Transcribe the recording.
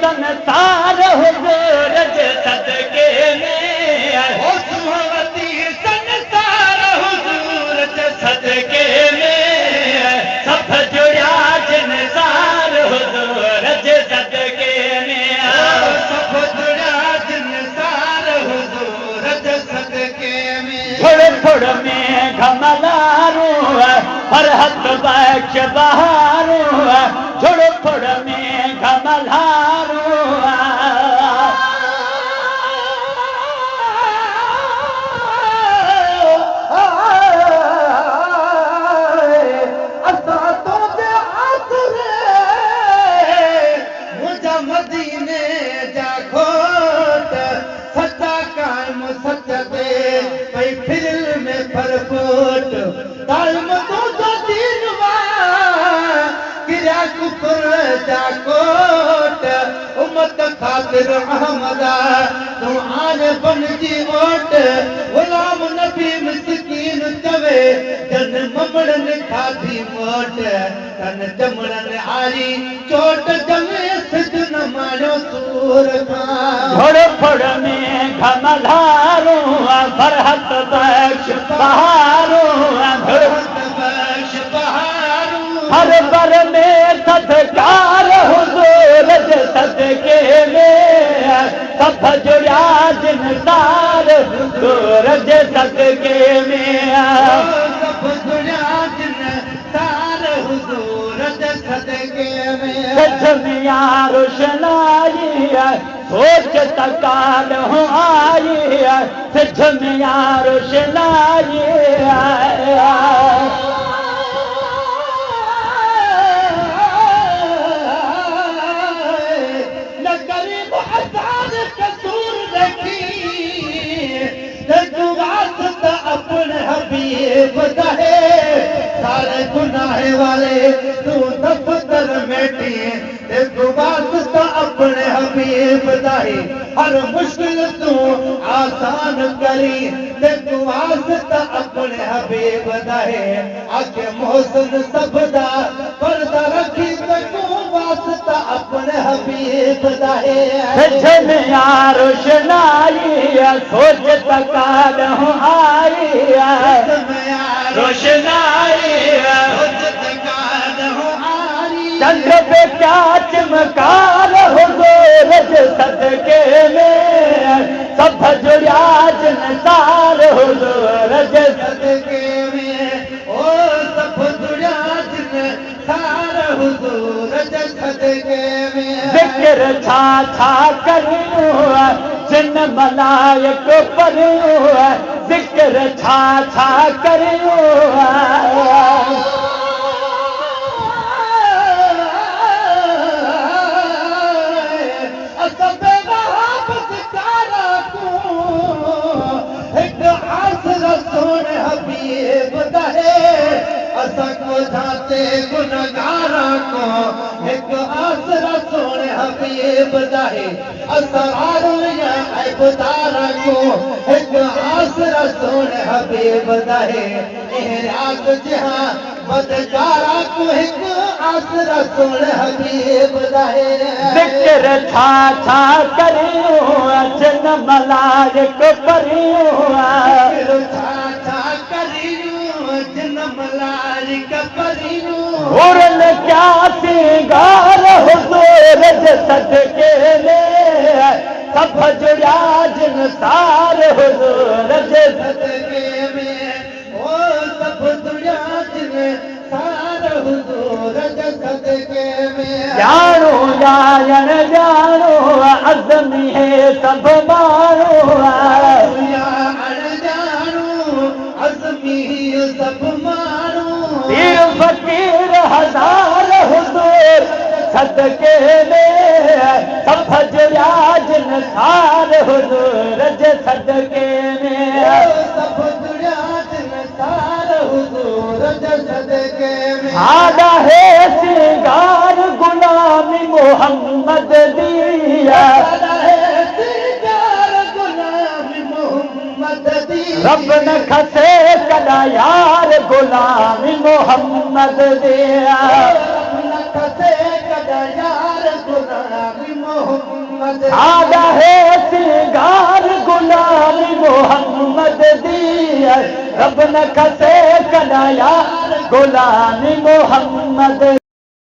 संसार हुजूर जे सदके में ओ सुहवती संसार हुजूर जे सदके में सब जुड़ा जिनसार हुजूर जे सदके में सब जुड़ा जिनसार हुजूर जे सदके में थोड़े थोड़े में घमलारू फरहत बख्श बहारू थोड़े थोड़े में घमलारू मदीने जा खोट सच्चा कायम सच दे पई फिर में फरफोट कायम तो दीन वा किया कुफर जा कोट उम्मत खातिर अहमदा तू आने बन जी वोट गुलाम नबी मिस्कीन चवे जन ममड़न खाधी मोट तन जमड़न आरी चोट जमे सिजन मारो सूर घोड़ फोड़ में घमलारू फरहत बख्श बहारू फरहत बख्श बहारू हर बर में सदकार हुजूर जे सदके में सब जुड़ा जिनसार हुजूर जे सदके में सब जुड़ा जिनसार हुजूर जे सदके में सजमिया रोशनाई सोच तकाल हो आई सजमिया रोशनाई अपने हबीब दहे सारे गुनाह वाले तू दफ्तर मेटी तू वास्ता अपने हबीब दहे हर मुश्किल तू आसान करी तू वास्ता अपने हबीब दहे आके मोहसिन सबदा पर्दा रखी तू वास्ता अपने हबीब दहे जनिया रोशनाई सोच तकाल हो आई रोशनाई चंद्र पे क्या चमकार हुजूर जे सदके में सब जुड़ा जिनसार हुजूर जे सदके में ओ सब जुड़ा जिनसार हुजूर जे सदके में जिक्र छा छा करूं जिन मलाइक पढ़ूं जिक्र छा छा करूं जाते गुनगारा को एक आसरा सोने हबीब दाहे असरार या ऐबदारा को एक आसरा सोने हबीब दाहे एहराज जहां बदकारा को एक आसरा सोने हबीब दाहे जिक्र छा छा करियो जन मलाइक पढ़ियो जिक्र छा छा करियो जन मलाइक पढ़ियो और क्या सिंगार हुजूर जे सदके में सब जुड़ा जिनसार हुजूर जे सदके में ओ सब जुड़ा जिनसार हुजूर जे सदके में जानो जान जानो अज़मी है सब मानो जानो अज़मी सब मानो पीर फकीर हजार हुजूर सदके में सब जुड़िया जिन सार हुजूर जे सदके में सब दुनिया जिन सार हुजूर जे सदके में आदा है सिंगार गुलामी मोहम्मद दिया रब न खसे कदा यार गुलामी मोहम्मद दिया आदा है सिंगार गुलामी मोहम्मद दिया रब न खसे कदा यार गुलामी मोहम्मद